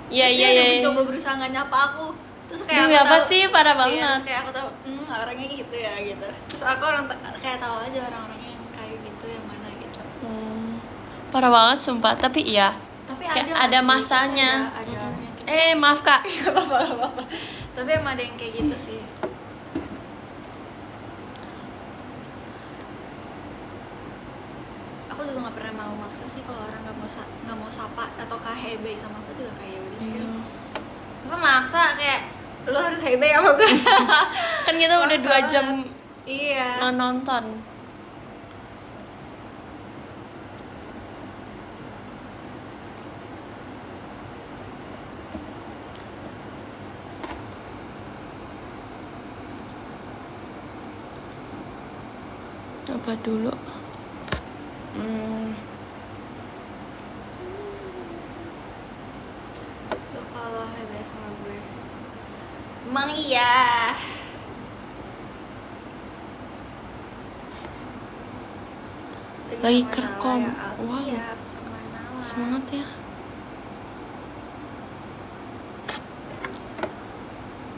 Iya Terus iya dia udah iya. mencoba berusaha nggak nyapa aku. Terus kayak Demi aku apa tahu, sih? Parah iya, banget. terus kayak aku tahu, orangnya gitu ya gitu. Terus aku kayak tahu aja orang-orangnya yang kayak gitu yang mana gitu. Parah banget sumpah. Tapi iya. Tapi Kayak nggak ada sih? masanya. Terus ada orang yang kayak Maaf kak. Gak apa-apa. Tapi emang ada yang kayak gitu sih. Aku juga nggak pernah mau maksa sih kalau orang nggak mau sapa atau kahebe sama aku juga kayak udah sih. Iya. Masa maksa kayak lu harus hebe sama gue. Kan kita udah 2 jam Iya. nonton. Apa dulu? Lu kalau hebe sama gue. Emang iya. Lagi sama kerkom. Nala ya, Wow. Iya, sama Nala. Semangat ya.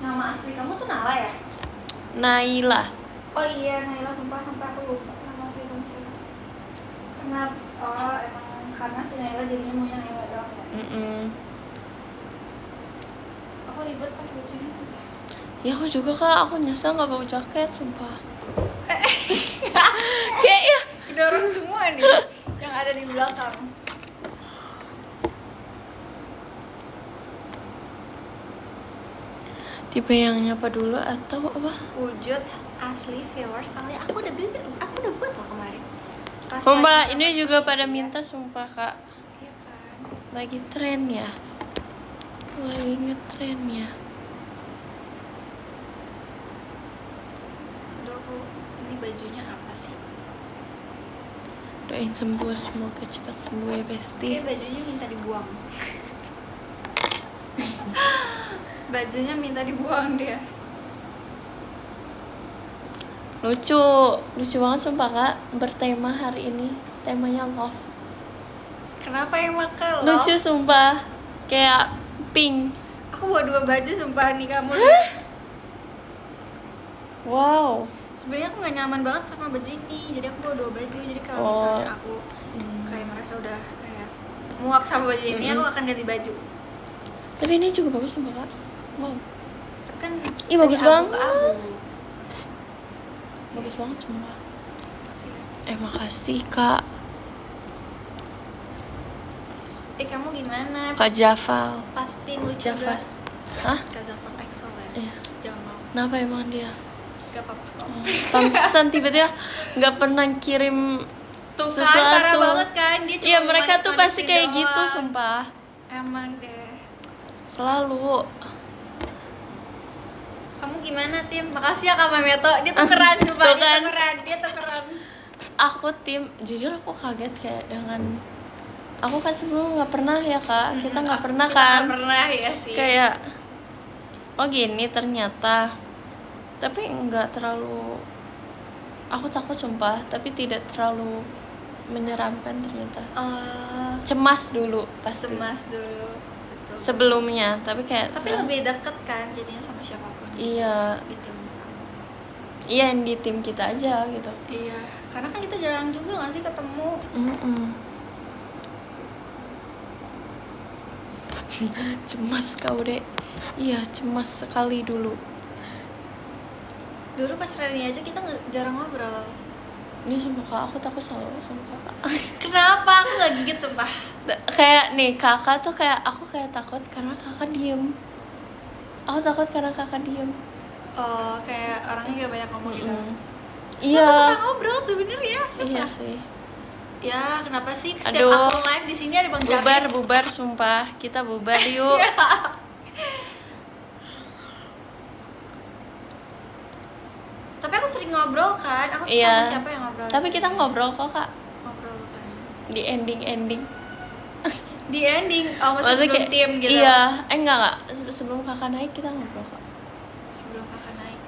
Nama asli kamu tuh Nala ya? Naila. Oh iya, Naila, sumpah aku lupa nama asli kamu siapa. Kenapa? Oh, emang karena si Naila jadinya maunya Naila doang ya? Aku ribet pakai baju ini sumpah. Ya aku juga kak, aku nyesel nggak bawa jaket sumpah. Kayak ya. Kedorong semua nih yang ada di belakang. Tipe yang nyapa dulu atau apa? Wujud asli viewers kali aku udah buat loh kemarin. Pas Mbak, lagi ini sama juga Susi, pada ya. minta sumpah kak. Iya kan. lagi tren ya, lagi ngetren ya. Aduh, ini bajunya apa sih? Doain sembuh, semoga cepat sembuh ya Besti. Kayak bajunya minta dibuang. Bajunya minta dibuang dia. Lucu banget sumpah Kak, bertema hari ini, temanya love. Kenapa emang kalau? Lucu sumpah, kayak pink. Aku bawa 2 baju sumpah nih kamu. Wow. Sebenarnya aku nggak nyaman banget sama baju ini, jadi aku bawa 2 baju. Jadi kalau misalnya aku kayak merasa udah kayak muak sama baju ini, aku akan ganti baju. Tapi ini juga bagus sumpah Kak. Wow. Tapi kan Ih, bagus dari abu banget. ke abu. Bagus banget sumpah. Makasih ya. Makasih Kak. Kamu gimana? Kak Jafal. Pasti lucu Javas. Hah? Kak Javas Excel ya? Iya. Jangan mau. Kenapa emang dia? Gak apa-apa kok. Pantesan tiba-tiba nggak pernah kirim Tuh kan, sesuatu. parah banget kan. Dia cuma Iya, mereka tuh manis-manisin pasti kayak doang. gitu sumpah. Emang deh. Selalu. Kamu gimana Tim? Makasih ya Kak Mameto. Dia tuh keren sumpah. Tuh kan. Dia tuh keren. Aku tim, jujur aku kaget kayak dengan aku kan sebelum nggak pernah ya Kak, kita nggak pernah kan. Nggak pernah ya sih. Kayak oh gini ternyata, tapi nggak terlalu. Aku takut sumpah, tapi tidak terlalu menyeramkan ternyata. Cemas dulu pasti. Cemas dulu. Betul. Sebelumnya, tapi kayak Tapi lebih deket kan jadinya sama siapapun. Iya. Di tim kamu. Iya, yang di tim kita aja gitu. Iya, karena kan kita jarang juga nggak sih ketemu. Cemas kau dek. Iya, cemas sekali dulu. Dulu pas Reni aja kita jarang ngobrol. Ini sumpah Kak, aku takut sama Kakak. Kenapa? Aku nggak gigit sumpah. Kayak nih Kakak tuh kayak aku kayak takut karena Kakak diem. Aku takut karena Kakak diem. Oh, kayak orangnya gak banyak ngomong gitu. Iya. Aku suka ngobrol sebenarnya, sumpah. Iya sih. Ya, kenapa sih setiap aku live di sini ada Bang Jamin? Bubar sumpah. Kita bubar yuk. Tapi aku sering ngobrol kan. Aku Iya. sama siapa yang ngobrol? Tapi kita ngobrol kok Kak. Ngobrol kan. Di ending. Di ending, masih sebelum kayak, tim gitu. Iya, enggak. Sebelum Kakak naik kita ngobrol kok. Sebelum Kakak naik.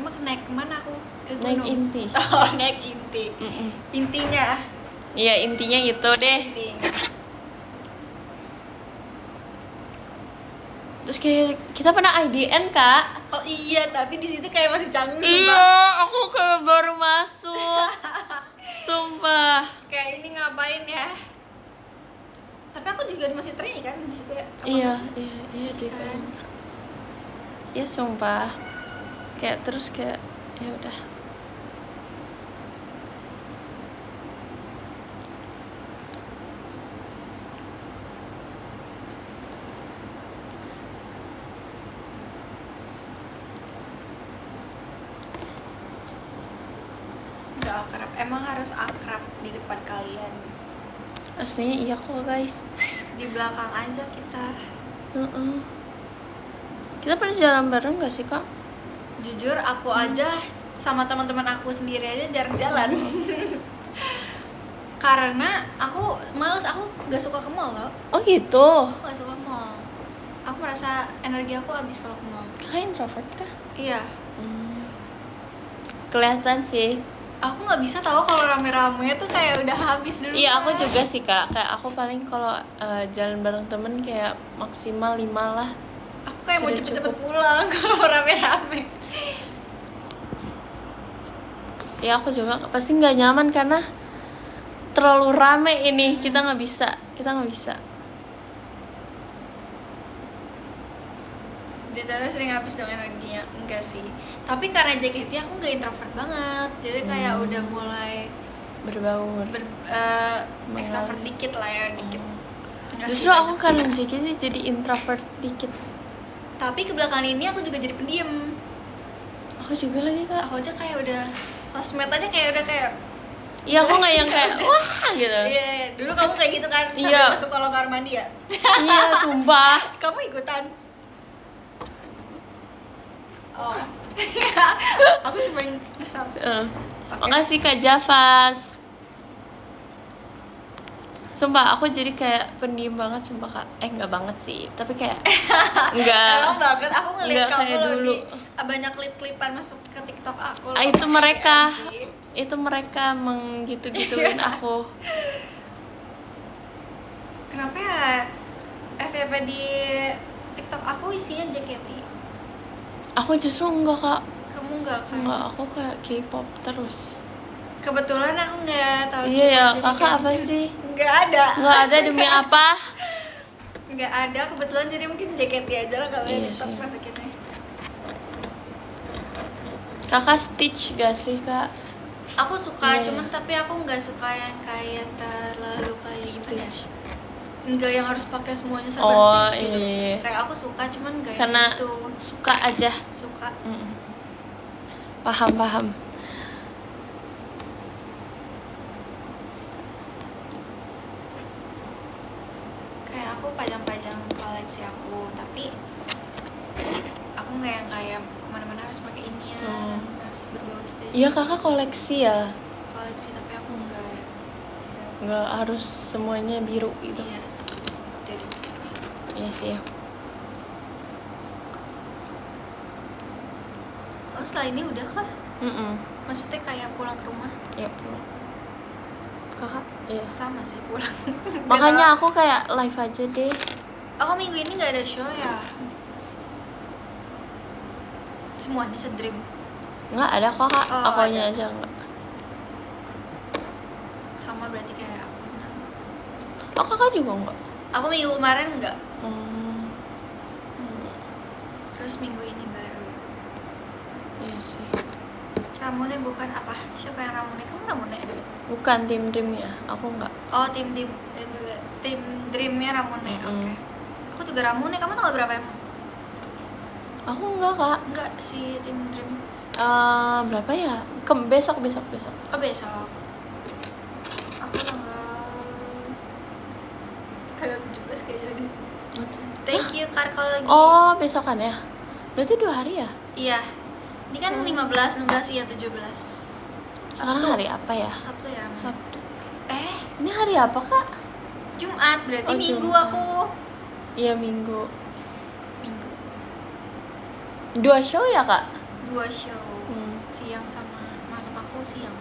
Emang naik kemana aku? Ke gunung? Naik inti. Oh, naik inti. Intinya. Iya, intinya itu deh. Intinya. Terus kayak kita pernah IDN Kak. Oh iya, tapi di situ kayak masih canggung. Iya, aku kayak baru masuk. Sumpah. Kayak ini ngapain ya? Tapi aku juga masih training kan di situ ya. Iya Masih di kan? Ya sumpah. Kayak terus kayak ya udah. Nggak akrab. Emang harus akrab di depan kalian. Aslinya iya kok guys. Di belakang aja kita. Kita pernah jalan bareng gak sih Kak? Jujur aku aja sama teman-teman aku sendiri aja jarang jalan. Karena aku males, aku gak suka ke mall loh. Oh gitu. Aku gak suka mall. Aku merasa energi aku habis kalau ke mall. Kakak introvert kah? Iya. Kelihatan sih. Aku nggak bisa tahu kalau rame-rame tuh kayak udah habis dulu. Iya aku juga sih Kak. Kayak aku paling kalau jalan bareng temen kayak maksimal 5 lah. Aku kayak mau Sudah cepet-cepet cukup. pulang kalau rame-rame. Ya aku juga pasti nggak nyaman karena terlalu rame ini. Kita nggak bisa. Dia terus sering habis dong energinya. Enggak sih. Tapi karena JKT aku nggak introvert banget. Jadi kayak udah mulai Berbaur. extrovert dikit lah ya, dikit. Nggak Justru sih, aku banyak karena sih. JKT jadi introvert dikit. Tapi kebelakangan ini aku juga jadi pendiam. Aku juga lagi Kak. Aku aja kayak udah sosmed aja kayak udah kayak Iya, aku nggak yang kayak wah gitu. Iya, dulu kamu kayak gitu kan sampai Iya. masuk kolong kamar mandi ya. Iya, sumpah. Kamu ikutan. Oh. Aku cuma ngasal. Makasih Kak Javas. Sumpah aku jadi kayak pendiam banget sumpah Kak. Enggak banget sih, tapi kayak enggak. Emang banget aku ngeliat Enggak kamu kayak lagi dulu. banyak klip-klipan masuk ke TikTok aku. Itu mereka. sih. Itu mereka menggitu-gituin aku. Kenapa ya FYP di TikTok aku isinya JKT? Aku justru enggak Kak. Kamu enggak kan? Enggak, aku kayak K-pop terus. Kebetulan aku nggak tahu. Iya ya, K-pop, jadi Kakak kayak apa sih? Nggak ada. Enggak ada demi apa? Nggak ada, kebetulan jadi mungkin JKT aja lah kalau Iya TikTok sih. masukinnya. Kakak Stitch gak sih Kak? Aku suka, Iya, cuman iya. tapi aku nggak suka yang kayak terlalu kayak gimana ya? Stitch. Nggak yang harus pakai semuanya serba Oh Stitch iya, gitu. iya. Kayak aku suka, cuman nggak yang Karena gitu. suka aja. Suka. Paham. Kayak aku pajang-pajang koleksi aku, tapi aku nggak yang kayak kemana-mana harus pakai ini ya, harus berbau Stitch. Iya Kakak koleksi ya? Koleksi, tapi aku nggak. Nggak harus semuanya biru gitu. Iya. Itu deh. Iya sih ya. Oh, setelah ini udah kah? Mm-mm. Maksudnya kayak pulang ke rumah? Ya pulang. Kakak? Iya. Sama sih pulang. Makanya aku kayak live aja deh. Aku minggu ini nggak ada show ya. Semuanya sedream. Nggak ada kok Kak. Oh, Akunya ada. aja nggak. Sama berarti kayak aku. Oh Kakak juga nggak? Aku minggu kemarin nggak. Terus minggu ini baru. Iya sih. Ramune bukan apa? Siapa yang Ramune? Kamu Ramune? Bukan tim Dream ya? Aku nggak. Oh, tim Dreamnya Ramune. Oke. Aku juga Ramune. Kamu tanggal berapa emang? Aku nggak Kak. Enggak si tim Dream. Berapa ya? Besok. Oh, besok. Aku tanggal 17 kayaknya deh. Thank you Karkologi. Oh besokan ya? Berarti 2 hari ya? Iya. Ini kan 15, 16, iya 17. Sekarang Sabtu. hari apa ya? Sabtu ya Ramune. Sabtu. Eh, Ini hari apa Kak? Jumat berarti Oh, Minggu Jumat. aku. Iya Minggu. Minggu. 2 show ya Kak? 2 show. Siang sama malam, aku siang.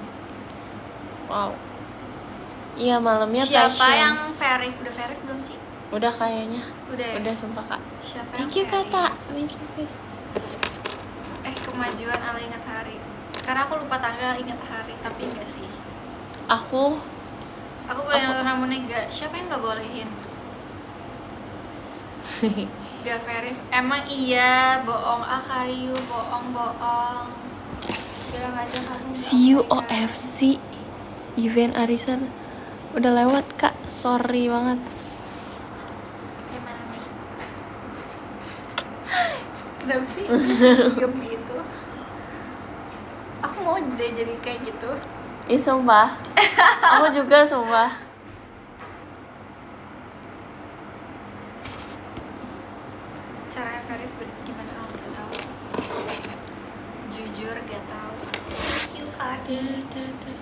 Wow. Iya malamnya Siapa Passion. yang Verif? Udah Verif belum sih? Udah kayaknya. Udah ya? Udah sumpah Kak. Siapa Thank yang you Verif? Kata. Please. Kemajuan ala ingat hari. Karena aku lupa tanggal ingat hari, tapi enggak sih. Aku Aku boleh nonton Ramune enggak? Siapa yang enggak bolehin? Gak Verif. Emang iya, bohong Akariu, bohong. Bilang aja kamu. see you OFC event arisan udah lewat Kak. Sorry banget. Gimana nih? Kenapa sih? Diem gitu. Aku mau deh jadi kayak gitu. Ih sumpah. Aku juga sumpah. Caranya Verif gimana? Aku gak tahu. Jujur gak tahu. Thank you Kak.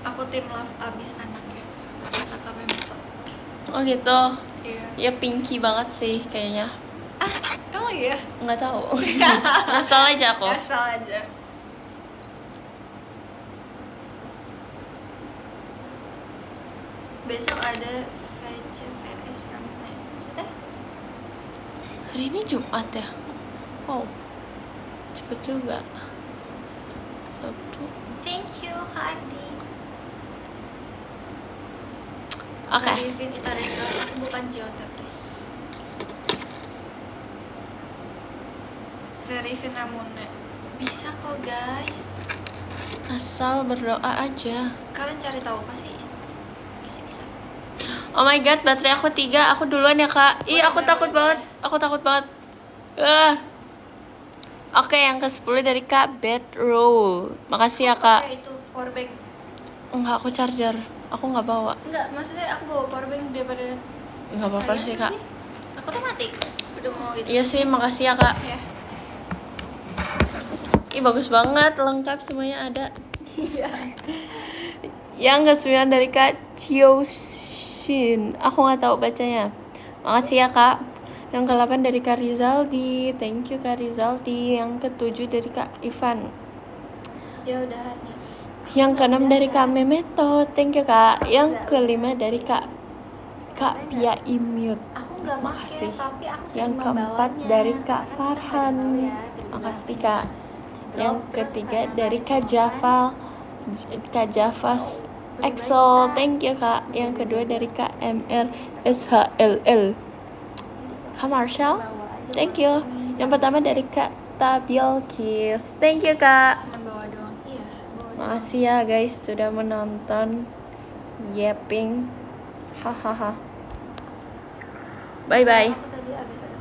Aku tim love abis anaknya tuh. Kata Kak Memto. Oh gitu. Iya. Ya pinky banget sih kayaknya. Emang iya? Nggak tahu. Ngasal aja aku. Asal aja. Besok ada VCVS Ramune. Maksudnya? Hari ini Jumat ya. Wow. Cepet juga. Sabtu. Thank you Kak Ardi. Oke. Arifin Itarenzo, aku bukan Jota please. Verifin Ramune. Bisa kok guys. Asal berdoa aja. Kalian cari tahu pasti bisa. Oh my god, baterai aku 3. Aku duluan ya Kak. Ih, aku takut banget. Aku takut banget. Oke, yang ke-10 dari Kak Bedroll. Makasih ya Kak. Pakai itu power bank. Enggak, aku charger. Aku nggak bawa. Enggak, maksudnya aku bawa power bank daripada Nggak apa-apa saya sih nggak Kak. Aku tuh mati. Udah mau itu. Iya sih, makasih ya Kak. Ya. Ih, bagus banget, lengkap semuanya ada. Iya. Yang ke-9 dari Kak Chioshin. Aku nggak tahu bacanya. Makasih ya Kak. Yang ke-8 dari Kak Rizaldi. Thank you Kak Rizaldi. Yang ke-7 dari Kak Ivan. Ya udahan nih. Yang ke-6 dari Kak Memeto. Thank you Kak. Yang ke-5 dari Kak Pia Imut. Aku nggak Makasih. pakai, tapi aku sering Yang ke-4 membawanya. dari Kak Karena kita Farhan. nggak tahu ya, tiba-tiba Makasih Kak. drop, Yang terus ketiga ternyata dari itu Kak kan Java. Kak Javas EXO. Thank you Kak. Yang kedua dari Kak MR SHLL. Kak Marshall. bawa aja. Thank you. Yang pertama dari Kak Tabilkis. Thank you Kak. Cuma bawa doang. Iya, bawa doang. Makasih ya guys sudah menonton Yeping. Hahaha. Bye bye. Aku tadi abis ada